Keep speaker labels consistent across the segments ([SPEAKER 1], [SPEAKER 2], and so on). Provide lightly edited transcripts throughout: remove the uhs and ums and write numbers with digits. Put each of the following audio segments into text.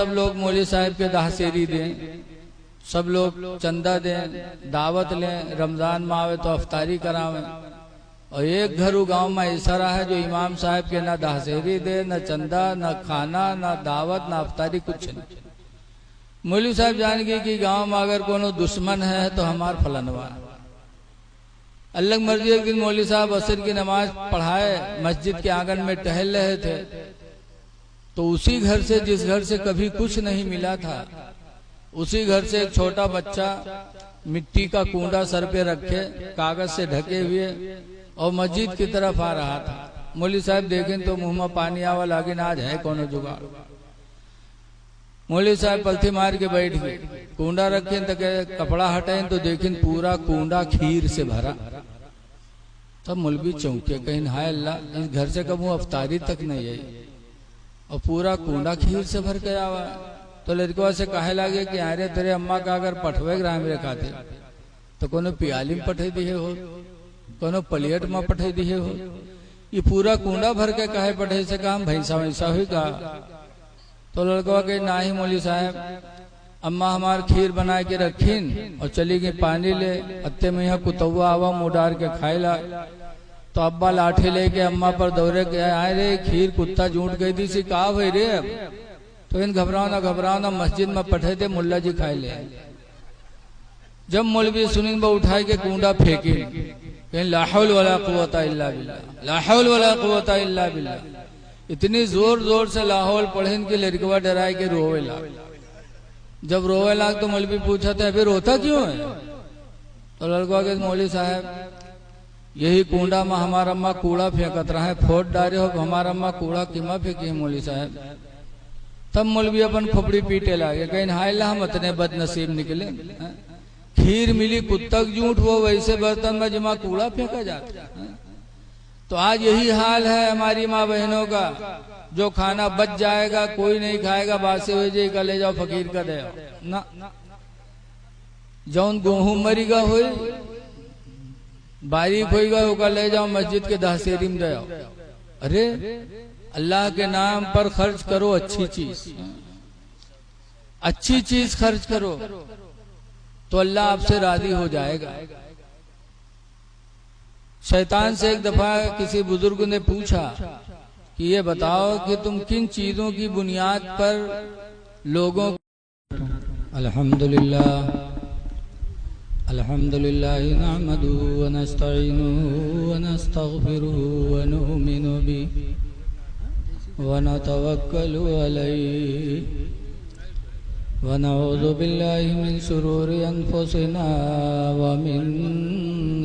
[SPEAKER 1] सब लोग मौलवी साहब के दाहसेरी दें, सब लोग चंदा दें, दावत लें, रमजान में आवे तो अफ्तारी करावें। और एक घर गांव में ऐसा रहा है जो इमाम साहब के ना दाहसेरी दे, न चंदा, न खाना, न दावत, न अफ्तारी, कुछ नहीं। मौलवी साहब जान गए कि गांव में अगर कोनो दुश्मन है तो हमार फलनवा। अल्लाह की मर्जी, एक दिन मौलवी साहब असर की नमाज पढ़ाए, मस्जिद के आंगन में टहल रहे थे, तो उसी घर से, जिस घर से कभी कुछ नहीं मिला था, उसी घर से एक छोटा बच्चा मिट्टी का कूंडा सर पे रखे, कागज से ढके हुए और मस्जिद की तरफ आ रहा था। मौलवी साहब देखें तो मुंह में पानी आवा लागे, ना आज है कोनो जुगाड़। मौलवी साहब पलथी मार के बैठ गए, कूंडा रखे तो कपड़ा हटाए तो देखें पूरा कूंडा खीर से भरा। तब मौलवी चौंके, कहीं हाय अल्लाह, इस घर से कब अफ्तारी तक नहीं आई और पूरा कूंडा खीर से भर के आवा। तो लड़कवा से कहे लगे कि अरे तेरे अम्मा का अगर पठवे ग्राम रे खाते तो कोनो पियाली में पठे दिए हो, कोनो प्लेट में पठे दिए हो, ये पूरा कूंडा भर के कहे पठे से काम भैंसा वैसा हुई का। तो लड़कवा के ना ही मौलवी साहब, अम्मा हमार खीर बना के रखीन और चली गई पानी ले, अत्ते में यहाँ कुतवा आवा मुँह डार के खाए ला। तो अब्बा लाठी लेके अम्मा पर दौड़े के आए, रे खीर कुत्ता झूठ गई थी सी कहा भाई रे। अब तो इन घबराओ ना मस्जिद में पठे थे, मुल्ला जी खाए ले। जब मौलवी सुनीन उठाए के कूंडा फेंकी, कहीं ला हौल वला कुव्वता इल्ला बिल्लाह, ला हौल वला कुव्वता इल्ला बिल्लाह। इतनी जोर जोर से लाहौल पढ़े कि लड़कवा डराए के रोवे लाग। जब रोवे लाग तो मौलवी पूछा था अभी रोता क्यों है। तो लड़का के मौलवी साहब, यही कूंडा में हमारा अम्मा कूड़ा फेंकत रहा है, फोट डारे हो हमारा अम्मा कूड़ा किमा फेंकी है मौलवी साहब। तब मौलवी अपन खोपड़ी पीटे लागे, कहीं हाय ला हम इतने बदनसीब निकले, खीर मिली कुत्ता झूठ, वो वैसे बर्तन में जमा कूड़ा फेंका जाता है। तो आज यही हाल है हमारी माँ बहनों का, जो खाना बच जाएगा कोई नहीं खाएगा, बासे हुए जी का ले जाओ फकीर का दे ना, जौन गेहूं मरीगा हो बारीक होगा होगा ले जाओ मस्जिद के दहसेरी में दे। अरे अल्लाह के नाम पर खर्च करो, अच्छी चीज, अच्छी चीज खर्च करो तो अल्लाह आपसे राजी हो जाएगा। शैतान से एक दफा किसी बुजुर्ग ने पूछा कि ये बताओ कि तुम किन चीजों की बुनियाद पर लोगों। अल्हम्दुलिल्लाह अल्हम्दुलिल्लाह नहमदुहु व नस्तईनुहु व नस्तगफिरुहु व नुमिनु बिहि व नतवक्कलु अलैहि व नऊज़ु बिल्लाहि मिन शुरूरि अनफुसिना व मिन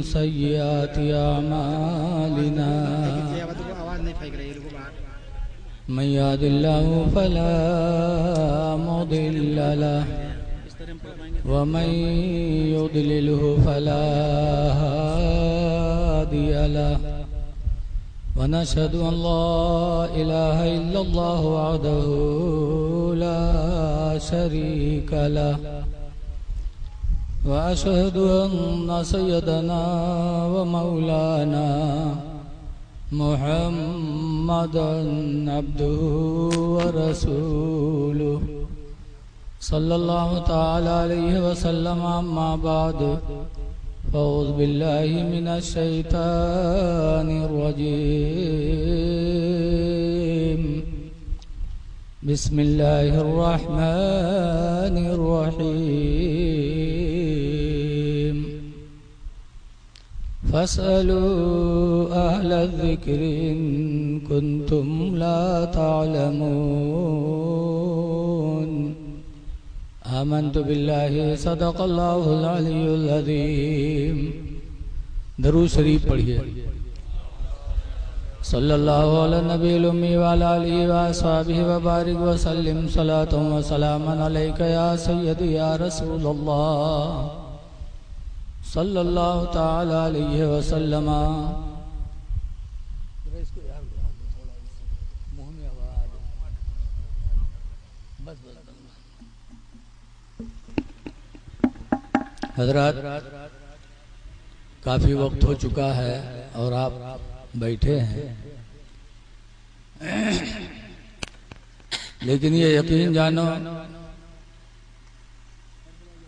[SPEAKER 1] सय्यिआति अमालिना। मन यहदिल्लाहु फला मुदिल्ल लहु व मन युद्लिलहु फला हादिय लहु व नशहदु अन ला इलाहा इल्लल्लाह वहदहु ला शरीक लहु व अशहदु अन्न सय्यदना व मौलाना मुहम्मदन अब्दुहु व रसूलुहु सल्लल्लाहु तआला अलैहि वसल्लम। अम्मा बाद फ़अऊज़ु बिल्लाहि मिनश शैतानिर रजीम। बिस्मिल्लाहिर रहमानिर रहीम। फ़स्अलू अहलज़ ज़िक्रि इन कुन्तुम ला तअलमून। आमन्तु बिल्लाहि सदक़ल्लाहुल अलियुल अज़ीम। दरूद शरीफ पढ़िए। सल्लल्लाहु अला नबील उम्मी व अला आलिहि व अस्हाबिहि व बारिक व सल्लिम सलातुम व सलामन अलैका या सय्यदी या रसूलल्लाह सल्लल्लाहु तआला अलैहि व सल्लम। हजरात, काफी वक्त हो चुका है और आप बैठे हैं। लेकिन ये यकीन जानो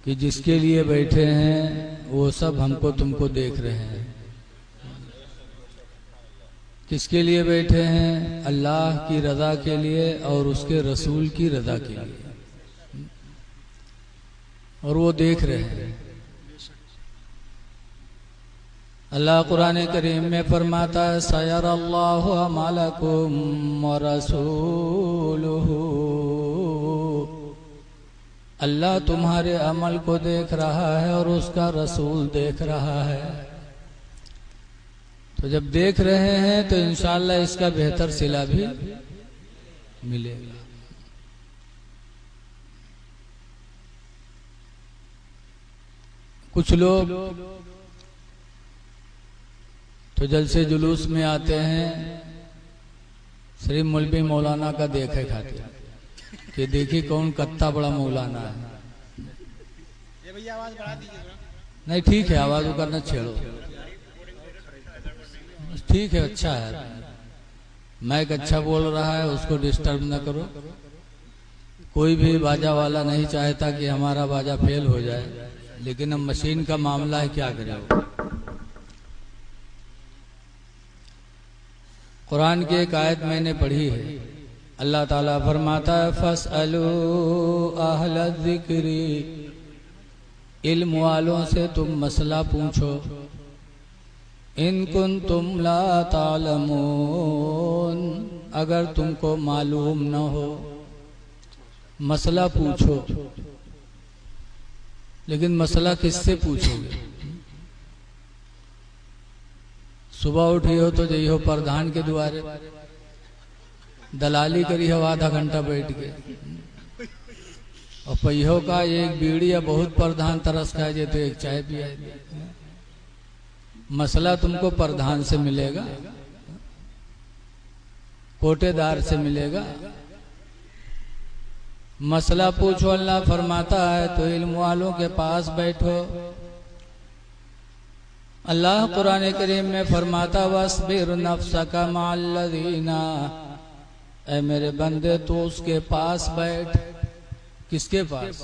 [SPEAKER 1] कि जिसके लिए बैठे हैं वो सब हमको तुमको देख रहे हैं। किसके लिए बैठे हैं? अल्लाह की रजा के लिए और उसके रसूल की रजा के लिए, और वो देख रहे हैं। अल्लाह कुरान करीम में फरमाता है सयरल्लाहु अमलकुम व रसूलुहु, अल्लाह तुम्हारे अमल को देख रहा है और उसका रसूल देख रहा है। तो जब देख रहे हैं तो इंशाअल्लाह इसका बेहतर सिला भी मिलेगा। कुछ लोग तो जलसे जुलूस में आते हैं सिर्फ मौलवी मौलाना का देखे खातिर कि देखिए कौन कत्ता बड़ा मौलाना है।
[SPEAKER 2] ये भैया आवाज बढ़ा दीजिए।
[SPEAKER 1] नहीं ठीक है, आवाज करना छेड़ो, ठीक है, अच्छा है। माइक अच्छा बोल रहा है, उसको डिस्टर्ब न करो। कोई भी बाजा वाला नहीं चाहता कि हमारा बाजा फेल हो जाए, लेकिन अब मशीन का मामला है, क्या करें। कुरान की एक आयत मैंने पढ़ी है, अल्लाह ताला फरमाता है फसअलू अहल ज़िक्री, इल्म वालों से तुम मसला पूछो, इन कुंतुम ला तालमून, अगर तुमको मालूम न हो मसला पूछो। लेकिन मसला किससे पूछोगे? सुबह उठी हो तो जई हो प्रधान के द्वारे, दलाली करी हो आधा घंटा बैठ के, और पहियो का एक बीड़ी या बहुत प्रधान तरस खाए जे तो एक चाय पिया। मसला तुमको प्रधान से मिलेगा, कोटेदार से मिलेगा। मसला पूछो, अल्लाह फरमाता है तो इल्म वालों के पास बैठो। अल्लाह कुरान करीम में फरमाता वस्बिर नफ्सका मअल्लज़ीना, ऐ मेरे बंदे तो उसके पास बैठ। किसके पास?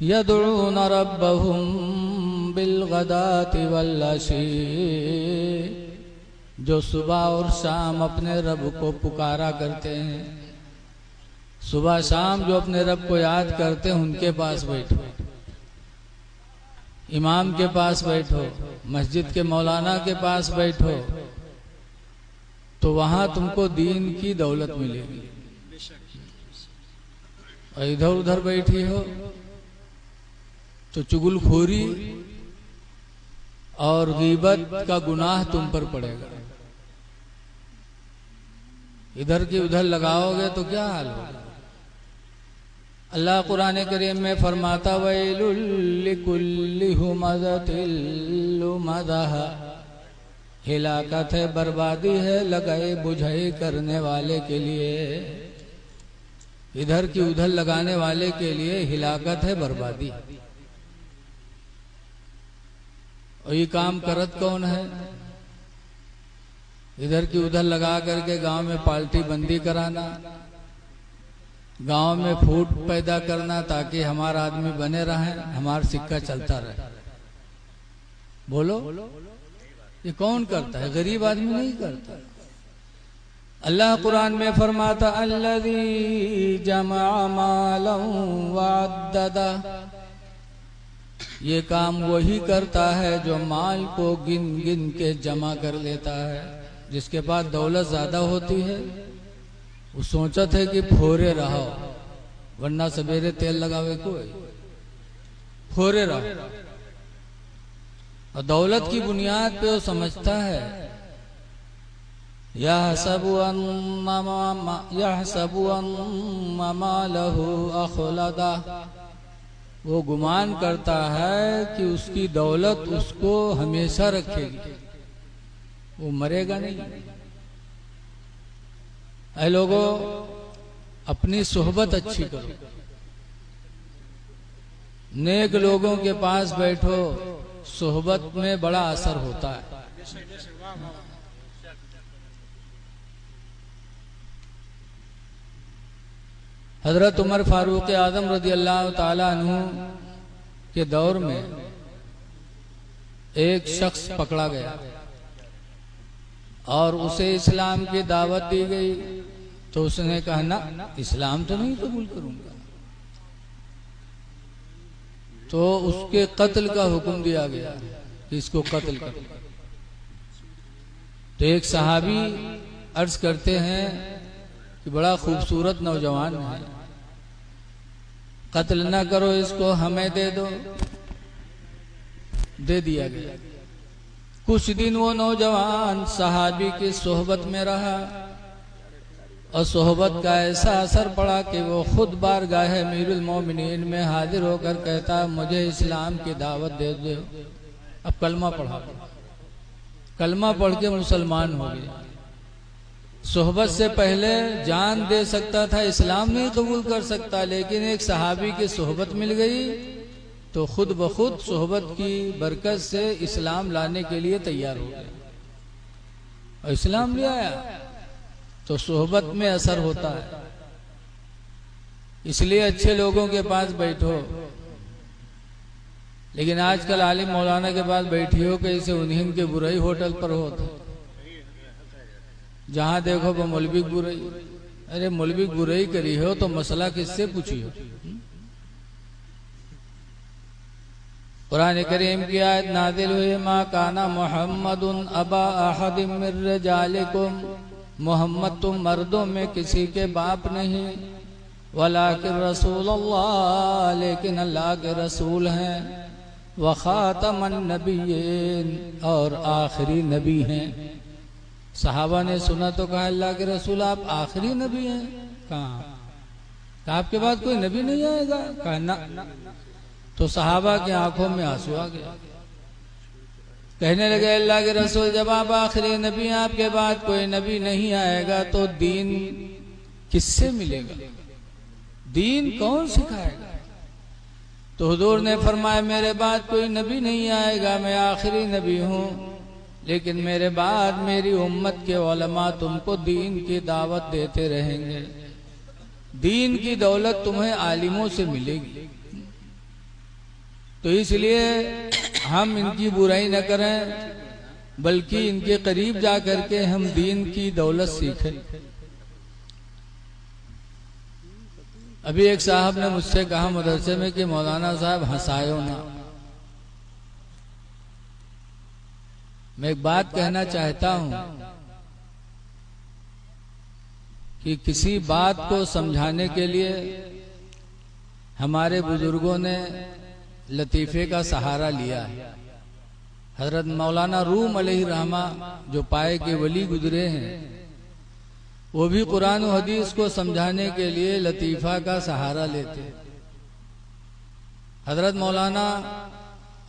[SPEAKER 1] यदऊन रब्बहुम बिलगदाति वल्लशी, जो सुबह और शाम अपने रब को पुकारा करते हैं। सुबह शाम जो अपने रब को याद करते हैं उनके पास बैठो, इमाम के पास बैठो, मस्जिद के मौलाना के पास बैठो, तो वहां तुमको दीन की दौलत मिलेगी। और इधर उधर बैठी हो तो चुगलखोरी और गीबत का गुनाह तुम पर पड़ेगा। इधर की उधर लगाओगे तो क्या हाल होगा। अल्लाह कुरान करीम में फरमाता वैलुल लिकुल्लि हुमज़तिल लुमज़ह, हिलाकत है, बर्बादी है लगाए बुझाई करने वाले के लिए। इधर की उधर लगाने वाले के लिए हिलाकत है, बर्बादी। और ये काम करत कौन है? इधर की उधर लगा करके गांव में पार्टी बंदी कराना, गांव में फूट पैदा करना ताकि हमारा आदमी बने रहे, हमारा सिक्का चलता रहे। बोलो ये कौन करता है? गरीब आदमी नहीं करता। अल्लाह कुरान में फरमाता अल्लज़ी जमा मालन वअद्ददा, ये काम वही करता है जो माल को गिन गिन के जमा कर लेता है। जिसके पास दौलत ज्यादा होती है वो सोचत है कि फोरे रहो, वरना सवेरे तेल लगावे कोई, फोरे रहो। और दौलत की बुनियाद पे वो समझता है यहसबु अन्ना मालहु अखलदा, वो गुमान करता है कि उसकी दौलत उसको हमेशा रखेगी, वो मरेगा नहीं। ऐ लोगों, अपनी सोहबत अच्छी करो, नेक लोगों के पास बैठो, सोहबत में बड़ा असर होता है। हजरत उमर फारूक आजम रजी अल्लाह ताला अन्हु के दौर में एक शख्स पकड़ा गया और उसे इस्लाम की दावत दी गई, तो उसने कहा ना, इस्लाम तो नहीं कबूल करूंगा। तो उसके कत्ल का हुक्म दिया गया कि इसको कत्ल करो। तो एक सहाबी अर्ज करते हैं कि बड़ा खूबसूरत नौजवान है, कत्ल ना करो इसको, हमें दे दो। दे दिया गया। कुछ दिन वो नौजवान सहाबी की सोहबत में रहा और सोहबत का ऐसा असर पड़ा कि वो खुद बारगाह अमीरुल मोमिनीन में हाजिर होकर कहता, मुझे इस्लाम की दावत दे दो। अब कलमा पढ़ा, कलमा पढ़ के मुसलमान हो गया। सोहबत से पहले जान दे सकता था, इस्लाम नहीं कबूल कर सकता, लेकिन एक सहाबी की सोहबत मिल गई तो खुद ब खुद सोहबत की बरकत से इस्लाम लाने के लिए तैयार हो गया और इस्लाम ले आया। तो सोहबत में असर होता है, इसलिए अच्छे लोगों के पास बैठो। लेकिन आजकल आलिम मौलाना के पास बैठी हो कैसे उन्हीं के बुराई होटल पर होता, जहां देखो वो मौलवी बुराई। अरे मौलवी बुराई करी हो तो मसला किससे पूछी हो? कुरान करीम की आयत नाजिल हुई, मा काना मुहम्मदुन अबा अहदिम मिर रिजालिकुम, मोहम्मद तुम मर्दों में किसी के बाप नहीं, वलाकिन रसूलुल्लाह, लेकिन अल्लाह के रसूल हैं, व खातमन नबिय्यीन, और आखिरी नबी हैं। सहाबा ने सुना तो कहा, अल्लाह के रसूल आप आखिरी नबी हैं? कहा आपके बाद कोई नबी नहीं आएगा? कहा ना। तो सहाबा की आंखों में आंसू आ गया, कहने लगे, अल्लाह के रसूल जब आप आखिरी नबी, आपके बाद कोई नबी नहीं आएगा तो दीन किससे मिलेगा? दीन कौन सिखाएगा? तो हुजूर ने फरमाया, मेरे बाद कोई नबी नहीं आएगा, मैं आखिरी नबी हूँ, लेकिन मेरे बाद मेरी उम्मत के उलमा तुमको दीन की दावत देते रहेंगे। दीन की दौलत तुम्हें आलिमों से मिलेगी। तो इसलिए हम इनकी बुराई न करें, बल्कि इनके करीब जा करके हम दीन की दौलत सीखें। अभी एक साहब ने मुझसे कहा मदरसे में कि मौलाना साहब हंसायो ना। मैं एक बात कहना चाहता हूं कि किसी बात को समझाने के लिए हमारे बुजुर्गों ने लतीफे का सहारा लिया है। हजरत मौलाना रूम अलैहिर्रहमा जो पाए के वली गुजरे हैं, वो भी कुरान और हदीस को समझाने के लिए लतीफा का सहारा लेते। हजरत मौलाना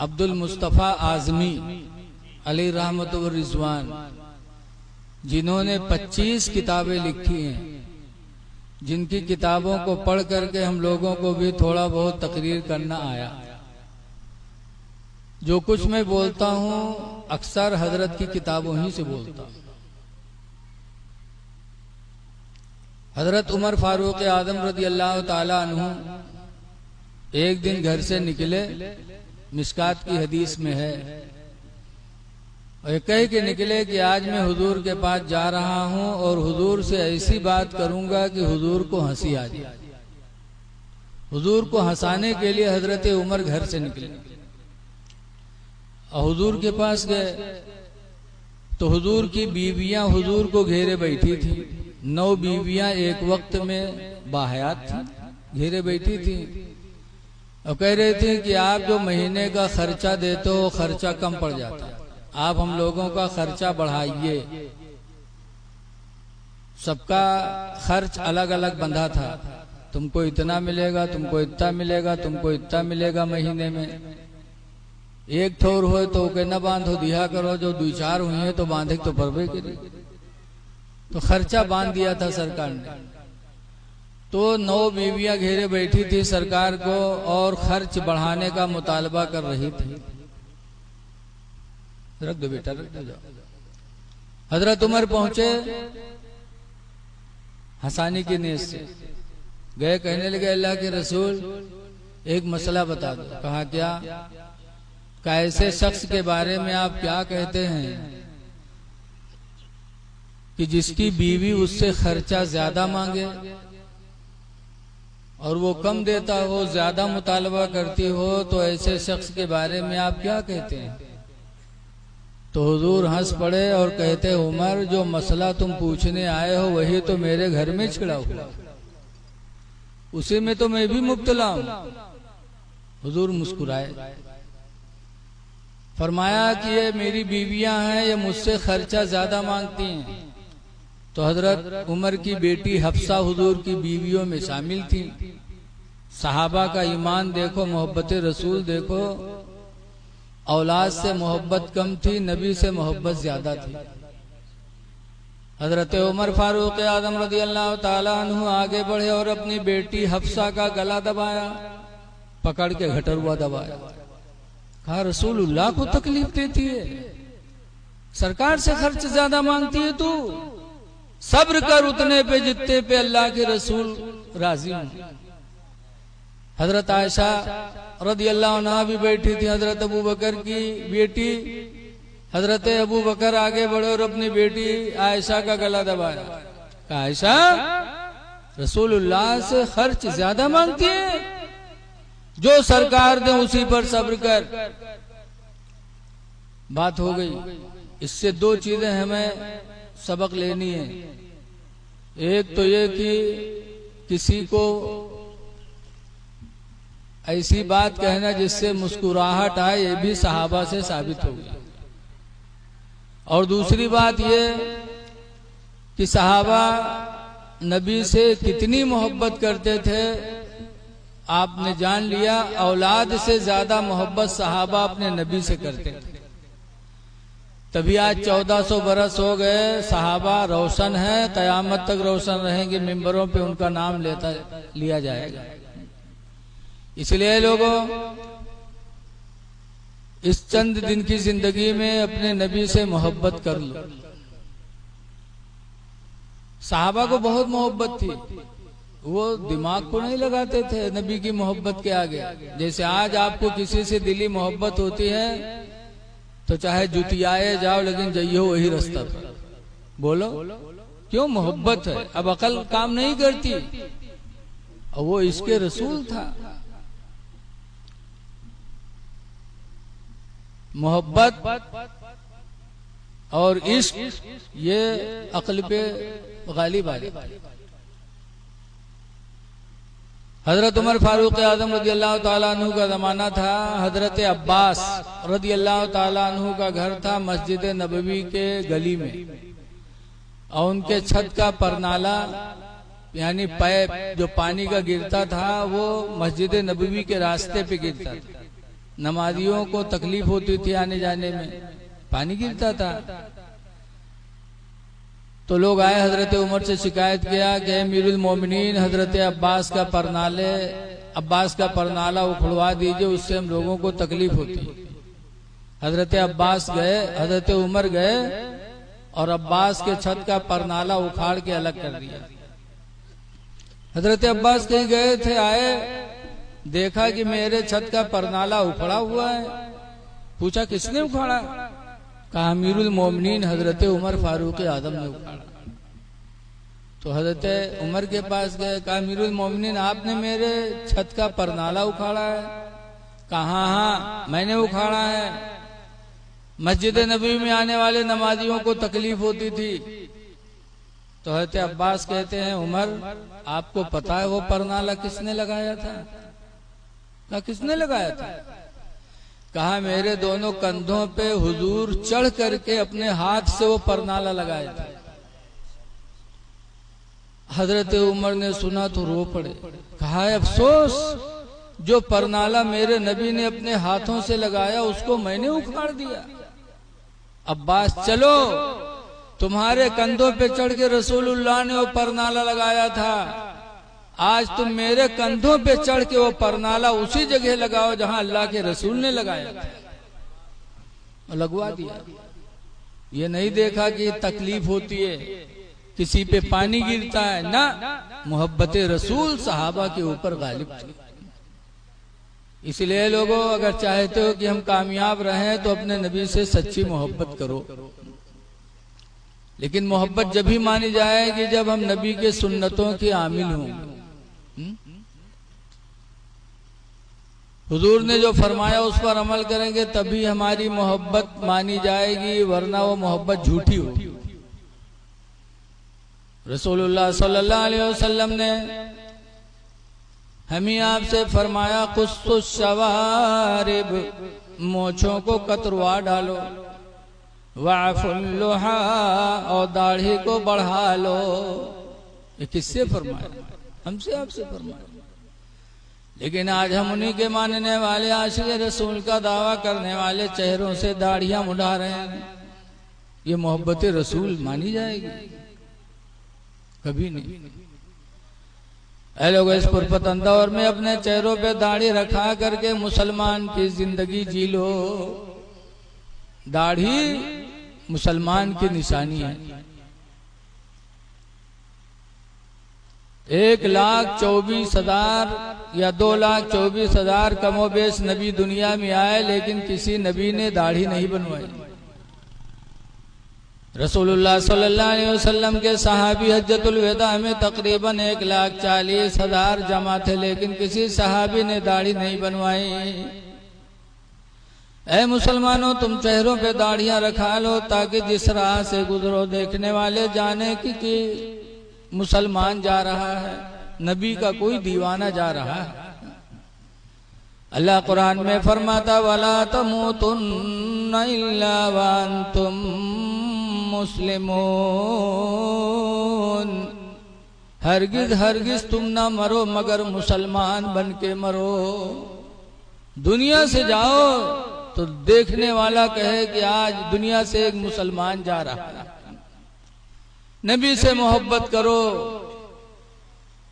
[SPEAKER 1] अब्दुल मुस्तफ़ा आज़मी अलैहि रहमत व रिज़वान, जिन्होंने 25 किताबें लिखी हैं, जिनकी किताबों को पढ़ करके हम लोगों को भी थोड़ा बहुत तकरीर करना आया। जो कुछ मैं बोलता हूँ अक्सर हजरत की किताबों ही से बोलता हूँ। हजरत उमर फारूक आजम रजी अल्लाह ताला अन्हु एक दिन घर से निकले, मिशकात की हदीस में है, और कह के निकले कि आज मैं हुजूर के पास जा रहा हूं और हुजूर से ऐसी बात करूंगा कि हुजूर को हंसी आ जाए। हुजूर को हंसाने के लिए हजरत उमर घर से निकले और हुजूर के पास गए तो हुजूर की बीवियां हुजूर को घेरे बैठी थी। 9 बीवियां एक वक्त में बाहयात थी, घेरे बैठी थी और कह रहे थे कि आप जो महीने का खर्चा देते हो खर्चा कम पड़ जाता है, आप हम लोगों का खर्चा बढ़ाइए। सबका खर्च अलग अलग बंधा था, तुमको इतना मिलेगा, तुमको इतना मिलेगा, तुमको इतना मिलेगा महीने में। एक ठोर हो तो के न बांधो दिया करो, जो 2-4 हुई है तो बांधे तो परवे करी। तो खर्चा बांध दिया था सरकार ने। तो 9 बीवियां घेरे बैठी थी सरकार को और खर्च बढ़ाने का मुतालबा कर रही थी। रख दो बेटा, रख दो जाओ। हजरत उमर पहुंचे हंसाने की नीयत से, गए, कहने लगे अल्लाह के रसूल एक मसला बता दो। कहा क्या? कैसे शख्स के बारे में आप क्या कहते हैं कि जिसकी बीवी उससे खर्चा ज्यादा मांगे और वो कम देता हो, ज्यादा मुतालबा करती हो, तो ऐसे शख्स के बारे में आप क्या कहते हैं? तो हुजूर हंस पड़े और कहते, उमर जो मसला तुम पूछने आए हो वही तो मेरे घर में छिड़ा हुआ, उसी में तो मैं भी मुब्तला हूं। हुजूर मुस्कुराए, फरमाया कि ये मेरी बीवियां हैं, ये मुझसे खर्चा ज्यादा मांगती हैं। तो हजरत उमर की बेटी हफ्सा हुजूर की बीवियों में शामिल थी। सहाबा का ईमान देखो, मोहब्बत रसूल देखो, औलाद से मोहब्बत कम थी, नबी से मोहब्बत ज्यादा थी। हजरत उमर फारूक आजम रज़ी अल्लाह ताला अन्हु आगे बढ़े और अपनी बेटी हफ्सा का गला दबाया, पकड़ के घटरुआ दबाया। कहा रसूलुल्लाह को तकलीफ देती है, सरकार से खर्च ज्यादा मांगती है तू, सब्र कर उतने पे जितने पे अल्लाह के रसूल राजी हों। हजरत आयशा रज़ी अल्लाह अन्हा भी बैठी थी, हजरत अबू बकर की बेटी। हजरत अबू बकर आगे बढ़े और अपनी बेटी आयशा का गला दबाया। कहा आयशा रसूलुल्लाह से खर्च ज्यादा मांगती है, जो सरकार दे उसी पर सब्र कर। बात हो गई। इससे दो चीजें हमें सबक लेनी है। एक तो ये कि किसी को ऐसी बात कहना जिससे मुस्कुराहट आए, ये भी सहाबा से साबित हो गई। और दूसरी बात ये कि सहाबा नबी से कितनी मोहब्बत करते थे आपने जान लिया। औलाद से ज्यादा मोहब्बत सहाबा अपने नबी से करते थे। तभी आज 1400 बरस हो गए, सहाबा रोशन है, कयामत तक रोशन रहेंगे, मिंबरों पे उनका नाम लिया जाएगा। इसलिए लोगों, इस चंद दिन की जिंदगी में अपने नबी से मोहब्बत कर लो। सहाबा को बहुत मोहब्बत थी, वो दिमाग को नहीं लगाते थे नबी की मोहब्बत के आगे। जैसे आज आपको किसी से दिली मोहब्बत होती है तो चाहे जुतियाए जाओ लेकिन जाइयो वही रास्ता पर। बोलो क्यों? मोहब्बत है। अब अकल काम नहीं करती। और वो इसके रसूल था। मोहब्बत और इश्क ये अक्ल पे गालिब आ जाता है। हजरत उमर फारूक आजम रज़ी अल्लाह ताला अन्हु का जमाना था। हजरत अब्बास रज़ी अल्लाह ताला अन्हु का घर था मस्जिद नबवी के गली में, और उनके छत का परनाला यानी पैप जो पानी का गिरता था वो मस्जिद नबवी के रास्ते पे गिरता था। नमाजियों को तकलीफ होती थी आने जाने में, पानी गिरता था। तो लोग आए, हजरत उमर से शिकायत किया कि अमीरुल मोमिनीन हजरत अब्बास का परनाला उखड़वा दीजिए, उससे हम लोगों को तकलीफ होती। हजरत अब्बास गए, हजरत उमर गए और अब्बास के छत का परनाला उखाड़ के अलग कर दिया। हजरत अब्बास कहीं गए थे, आए, देखा कि मेरे छत का परनाला उखड़ा हुआ है। पूछा किसने उखाड़ा? कहा अमीरुल मोमिनीन हजरत उमर फारूक आजम ने उखाड़ा। तो हजरत उमर के पास गए, कहा अमीरुल मोमिनीन आपने मेरे छत का परनाला उखाड़ा है? कहा हाँ मैंने उखाड़ा है। मस्जिद नबी में आने वाले नमाजियों को तकलीफ होती थी। तो हजरत अब्बास कहते हैं उमर आपको पता है वो परनाला किसने लगाया था? कहा किसने लगाया था? कहा मेरे दोनों कंधों पे हुजूर चढ़ करके अपने हाथ से वो परनाला लगाया था। हजरत उमर ने सुना तो रो पड़े। कहा अफसोस, जो परनाला मेरे नबी ने अपने हाथों से लगाया उसको मैंने उखाड़ दिया। अब्बास चलो, तुम्हारे कंधों पे चढ़ के रसूलुल्लाह ने वो परनाला लगाया था, आज तुम मेरे कंधों पे चढ़ के वो परनाला उसी जगह लगाओ जहां अल्लाह के रसूल ने लगाया था। लगवा दिया। ये नहीं देखा कि तकलीफ होती है, किसी पे पानी गिरता है ना, मोहब्बत रसूल सहाबा के ऊपर गालिब थी। इसलिए लोगों, अगर चाहते हो कि हम कामयाब रहें तो अपने नबी से सच्ची मोहब्बत करो। लेकिन मोहब्बत जब ही मानी जाएगी जब हम नबी के सुन्नतों के आमिल होंगे। हुजूर ने जो फरमाया उस पर अमल करेंगे तभी हमारी मोहब्बत मानी जाएगी, वरना वो मोहब्बत झूठी होगी। रसूलुल्लाह सल्लल्लाहु अलैहि वसल्लम ने हमें आपसे फरमाया, कुस्सुस शवारिब, मोछों को कतरवा डालो, वाफुल्लुहा, और दाढ़ी को बढ़ा लो। ये किससे फरमाया? हमसे, आपसे फरमाया। लेकिन आज हम उन्हीं के मानने वाले, आशिक़ रसूल का दावा करने वाले चेहरों से दाढ़ियां मुड़ा रहे हैं। ये मोहब्बत रसूल मानी जाएगी? कभी नहीं। ऐ लोग, इस पुरपतन दौर में अपने चेहरों पे दाढ़ी रखा करके मुसलमान की जिंदगी जी लो। दाढ़ी मुसलमान की निशानी है। 1,24,000 या 2,24,000 कमोबेश नबी दुनिया में आए, लेकिन किसी नबी ने दाढ़ी नहीं बनवाई। रसूलुल्लाह सल्लल्लाहु अलैहि वसल्लम के सहाबी हज्जतुल विदा में तकरीबन 1,40,000 जमा थे, लेकिन किसी सहाबी ने दाढ़ी नहीं बनवाई। ऐ मुसलमानों, तुम चेहरों पे दाढ़ियां रखा लो ताकि जिस राह से गुजरो देखने वाले जाने कि मुसलमान जा रहा है, नबी का कोई दीवाना जा रहा है। अल्लाह कुरान में फरमाता, वला तमूतुन्ना इल्ला व अंतुम मुस्लिमून, हरगिज हरगिज तुम ना मरो मगर मुसलमान बन के मरो। दुनिया से जाओ तो देखने वाला कहे कि आज दुनिया से एक मुसलमान जा रहा है। नबी से मोहब्बत करो।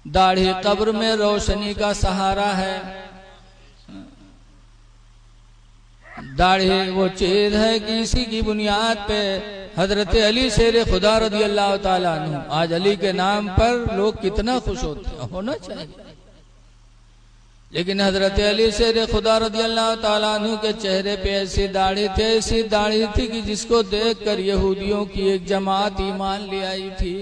[SPEAKER 1] दाढ़ी कब्र में रोशनी का सहारा है। दाढ़ी वो चीज है कि इसी की बुनियाद पे हजरत अली शेर खुदा रज़ी अल्लाह ताला अन्हु, आज अली के नाम पर लोग कितना खुश होते हैं, होना चाहिए। लेकिन हजरत अली शेर खुदा रज़ी अल्लाह ताला अन्हु के चेहरे पे ऐसी दाढ़ी थी, ऐसी दाढ़ी थी कि जिसको देखकर यहूदियों की एक जमात ईमान ले आई थी।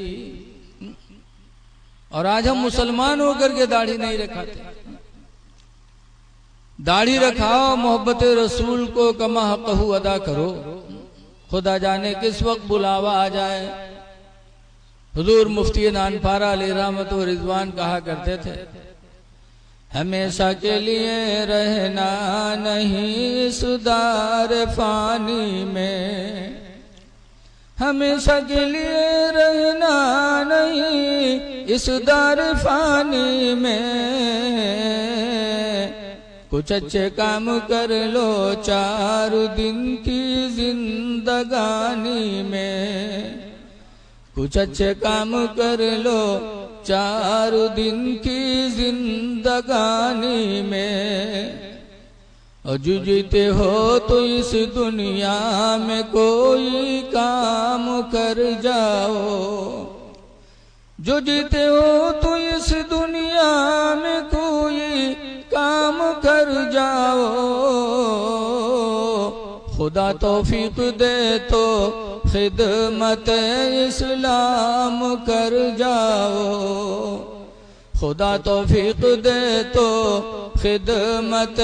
[SPEAKER 1] और आज हम मुसलमान होकर के दाढ़ी नहीं रखाते। दाढ़ी रखाओ, मोहब्बत रसूल को कमा हक़हू अदा करो। खुदा जाने किस वक्त बुलावा आ जाए। हुजूर मुफ्ती नानपारा अलैहि रहमत व रिजवान कहा करते थे, हमेशा के लिए रहना नहीं इस दार फानी में, हमेशा के लिए रहना नहीं इस दार फानी में। कुछ अच्छे काम कर लो 4 दिन की जिंदगानी में, कुछ अच्छे काम कर लो 4 दिन की जिंदगानी में। और जो जीते हो तो इस दुनिया में कोई काम कर जाओ, जो जीते हो तो इस दुनिया में कोई काम कर जाओ। खुदा तौफीक दे तो खिदमत इस्लाम कर जाओ, खुदा तौफीक दे तो खिदमत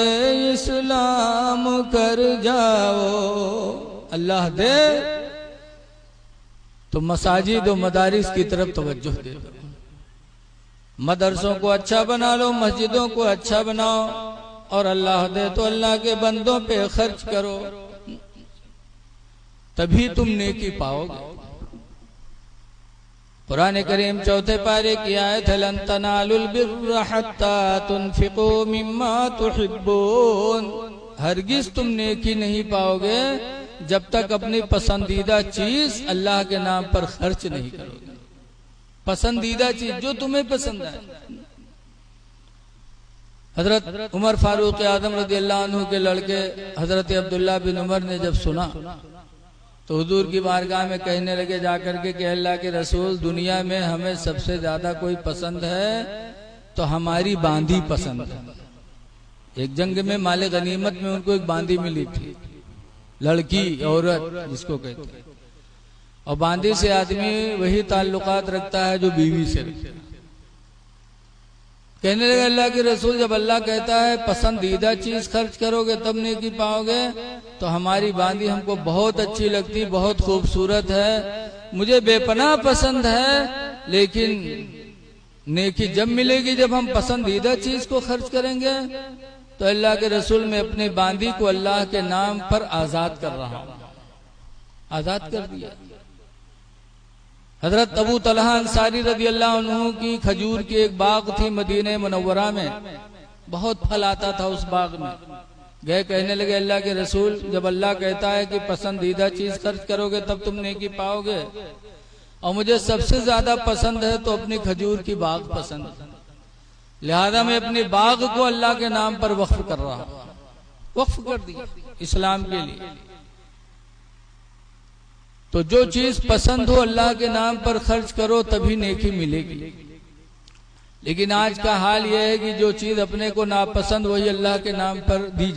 [SPEAKER 1] इस्लाम कर जाओ। अल्लाह दे तो मसाजिद और मदारिस की तरफ तवज्जो दे दो। मदरसों को अच्छा बना लो, मस्जिदों को अच्छा बनाओ। और अल्लाह दे तो अल्लाह के बंदों पे खर्च करो, तभी तुम नेकी पाओगे। कुरान करीम 4 पारे की आयत है, लन तनालुल बिर्र हत्ता तुनफिकू मिम्मा तुहिब्बून, हरगिज तुम नेकी नहीं पाओगे जब तक अपनी पसंदीदा चीज अल्लाह के नाम पर खर्च नहीं करोगे। पसंदीदा चीज जो तुम्हें पसंद है। हजरत उमर फारूक आजम रज़ी अल्लाह अन्हु के लड़के हजरत अब्दुल्ला बिन उमर ने जब सुना तो हुजूर की बारगाह में कहने लगे जाकर के अल्लाह के रसूल, दुनिया में हमें सबसे ज्यादा कोई पसंद है तो हमारी बांदी पसंद है। एक जंग में माले गनीमत में उनको एक बांदी मिली थी, लड़की औरत जिसको कहते हैं, और बांदी से आदमी वही ताल्लुकात रखता है जो बीवी से रखता है। कहने लगे अल्लाह के रसूल, जब अल्लाह कहता है पसंदीदा चीज खर्च करोगे तब नेकी पाओगे, तो हमारी बांदी हमको बहुत अच्छी लगती, बहुत खूबसूरत है, मुझे बेपनाह पसंद है, लेकिन नेकी जब मिलेगी जब हम पसंदीदा चीज को खर्च करेंगे। तो अल्लाह के रसूल, में अपनी बांदी को अल्लाह के नाम पर आजाद कर रहा हूं, आजाद कर दिया। हजरत अबू तलहा अंसारी रदी अल्लाह अन्हु की खजूर की एक बाग थी मदीने मुनव्वरा में, बहुत फल आता था उस बाग में। गए, कहने लगे अल्लाह के रसूल, जब अल्लाह कहता है कि पसंदीदा चीज खर्च करोगे तब तुम नेकी पाओगे, और मुझे सबसे ज्यादा पसंद है तो अपनी खजूर की बाग पसंद है, लिहाजा मैं अपनी बाग को अल्लाह के नाम पर वक्फ कर रहा हूं। वक्फ कर दिया इस्लाम के लिए। तो जो चीज पसंद हो अल्लाह के नाम पर खर्च करो तभी नेकी मिलेगी। लेकिन आज का हाल यह है कि जो चीज अपने को नापसंद वही अल्लाह के नाम पर दी